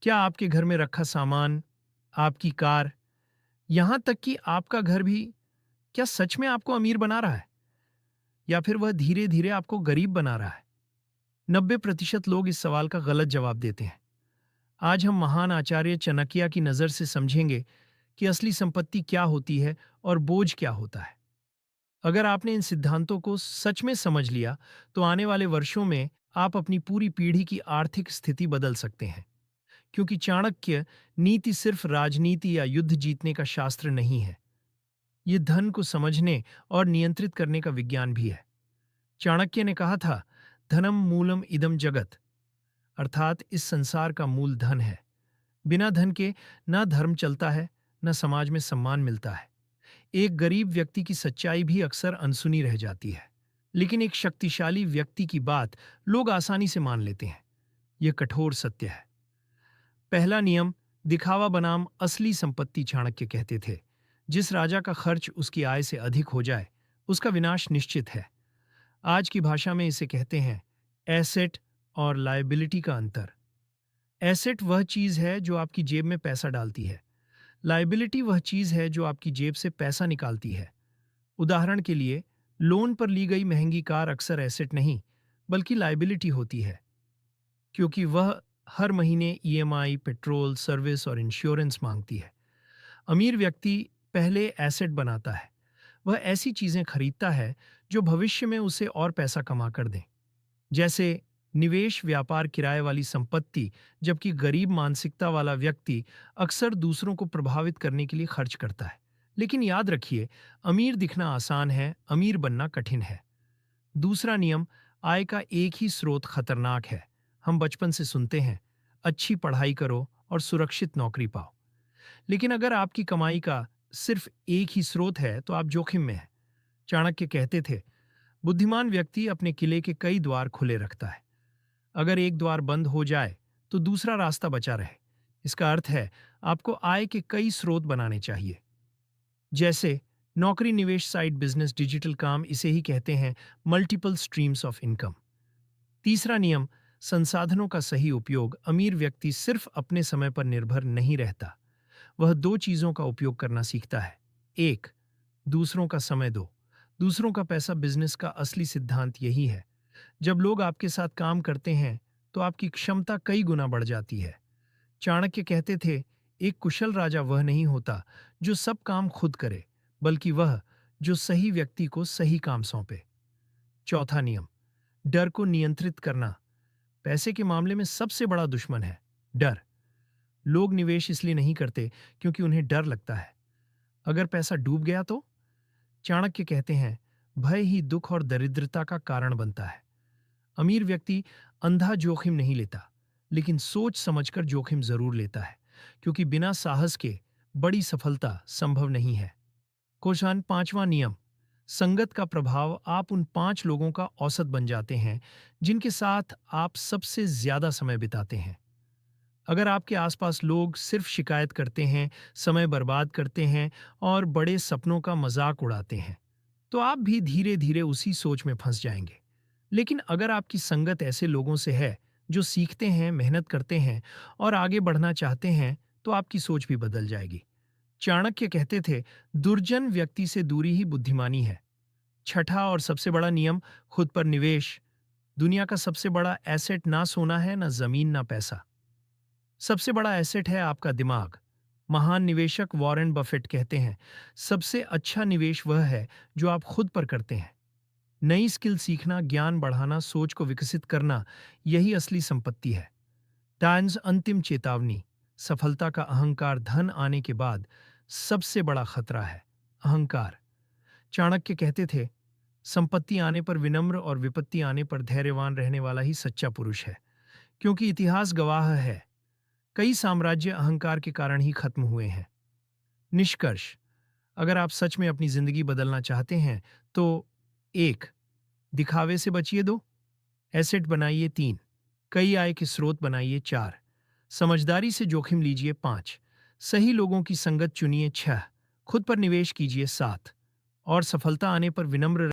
क्या आपके घर में रखा सामान, आपकी कार, यहाँ तक कि आपका घर भी क्या सच में आपको अमीर बना रहा है? या फिर वह धीरे-धीरे आपको गरीब बना रहा है? 90% लोग इस सवाल का गलत जवाब देते हैं। आज हम महान आचार्य चाणक्य की नज़र से समझेंगे कि असली संपत्ति क्या होती है और बोझ क्या होता है। अगर आपने इन सिद्धांतों को सच में समझ लिया, तो आने वाले वर्षों में आप अपनी पूरी पीढ़ी की आर्थिक स्थिति बदल सकते हैं। क्योंकि चाणक्य नीति सिर्फ राजनीति या युद्ध जीतने का शास्त्र नहीं है। ये धन को समझने और नियंत्रित करने का विज्ञान भी है। चाणक्य ने कहा था, धनम मूलम इदम जगत, अर्थात इस संसार का मूल धन है। बिना धन के न धर्म चलता है, न समाज में सम्मान मिलता है। एक गरीब व्यक्ति की सच्चाई भी अक्सर अनसुनी रह जाती है, लेकिन एक शक्तिशाली व्यक्ति की बात लोग आसानी से मान लेते हैं। यह कठोर सत्य है। पहला नियम, दिखावा बनाम असली संपत्ति। चाणक्य कहते थे, जिस राजा का खर्च उसकी आय से अधिक हो जाए, उसका विनाश निश्चित है। आज की भाषा में इसे कहते हैं एसेट और लायबिलिटी का अंतर। एसेट वह चीज है जो आपकी जेब में पैसा डालती है। लायबिलिटी वह चीज है जो आपकी जेब से पैसा निकालती है। उदाहरण के लिए, लोन पर ली गई महंगी कार अक्सर एसेट नहीं, बल्कि लायबिलिटी होती है, क्योंकि वह हर महीने ईएमआई, पेट्रोल, सर्विस और इंश्योरेंस मांगती है। अमीर व्यक्ति पहले एसेट बनाता है। वह ऐसी चीजें खरीदता है जो भविष्य में उसे और पैसा कमा कर दें, जैसे निवेश, व्यापार, किराए वाली संपत्ति। जबकि गरीब मानसिकता वाला व्यक्ति अक्सर दूसरों को प्रभावित करने के लिए खर्च करता है। लेकिन याद रखिए, अमीर दिखना आसान है, अमीर बनना कठिन है। दूसरा नियम, आय का एक ही स्रोत खतरनाक है। हम बचपन से सुनते हैं, अच्छी पढ़ाई करो और सुरक्षित नौकरी पाओ। लेकिन अगर आपकी कमाई का सिर्फ एक ही स्रोत है, तो आप जोखिम में हैं। चाणक्य कहते थे, बुद्धिमान व्यक्ति अपने किले के कई द्वार खुले रखता है। अगर एक द्वार बंद हो जाए, तो दूसरा रास्ता बचा रहे। इसका अर्थ है, आपको आय के कई स्रोत बनाने चाहिए, जैसे नौकरी, निवेश, साइड बिजनेस, डिजिटल काम। इसे ही कहते हैं मल्टीपल स्ट्रीम्स ऑफ इनकम। तीसरा नियम, संसाधनों का सही उपयोग। अमीर व्यक्ति सिर्फ अपने समय पर निर्भर नहीं रहता, वह दो चीजों का उपयोग करना सीखता है। एक, दूसरों का समय दो, दूसरों का पैसा। बिजनेस का असली सिद्धांत यही है। जब लोग आपके साथ काम करते हैं, तो आपकी क्षमता कई गुना बढ़ जाती है। चाणक्य कहते थे, एक कुशल राजा वह नहीं होता जो सब काम खुद करे, बल्कि वह जो सही व्यक्ति को सही काम सौंपे। चौथा नियम, डर को नियंत्रित करना। पैसे के मामले में सबसे बड़ा दुश्मन है डर। लोग निवेश इसलिए नहीं करते क्योंकि उन्हें डर लगता है, अगर पैसा डूब गया तो। चाणक्य कहते हैं, भय ही दुख और दरिद्रता का कारण बनता है। अमीर व्यक्ति अंधा जोखिम नहीं लेता, लेकिन सोच समझकर जोखिम जरूर लेता है, क्योंकि बिना साहस के बड़ी सफलता संभव नहीं है। क्वेश्चन पांचवा नियम, संगत का प्रभाव। आप उन 5 लोगों का औसत बन जाते हैं जिनके साथ आप सबसे ज्यादा समय बिताते हैं। अगर आपके आसपास लोग सिर्फ शिकायत करते हैं, समय बर्बाद करते हैं और बड़े सपनों का मजाक उड़ाते हैं, तो आप भी धीरे धीरे उसी सोच में फंस जाएंगे। लेकिन अगर आपकी संगत ऐसे लोगों से है जो सीखते हैं, मेहनत करते हैं और आगे बढ़ना चाहते हैं, तो आपकी सोच भी बदल जाएगी। चाणक्य कहते थे, दुर्जन व्यक्ति से दूरी ही बुद्धिमानी है। छठा और सबसे बड़ा नियम, खुद पर निवेश। दुनिया का सबसे बड़ा एसेट ना सोना है, ना जमीन, ना पैसा। सबसे बड़ा एसेट है आपका दिमाग। महान निवेशक वॉरेन बफेट कहते हैं, सबसे अच्छा निवेश वह है जो आप खुद पर करते हैं। नई स्किल सीखना, ज्ञान बढ़ाना, सोच को विकसित करना, यही असली संपत्ति है। टाइम्स अंतिम चेतावनी, सफलता का अहंकार। धन आने के बाद सबसे बड़ा खतरा है अहंकार। चाणक्य कहते थे, संपत्ति आने पर विनम्र और विपत्ति आने पर धैर्यवान रहने वाला ही सच्चा पुरुष है। क्योंकि इतिहास गवाह है, कई साम्राज्य अहंकार के कारण ही खत्म हुए हैं। निष्कर्ष, अगर आप सच में अपनी जिंदगी बदलना चाहते हैं, तो एक, दिखावे से बचिए। दो, एसेट बनाइए। तीन, कई आय के स्रोत बनाइए। चार, समझदारी से जोखिम लीजिए। पांच, सही लोगों की संगत चुनिए। छह, खुद पर निवेश कीजिए। सात, और सफलता आने पर विनम्र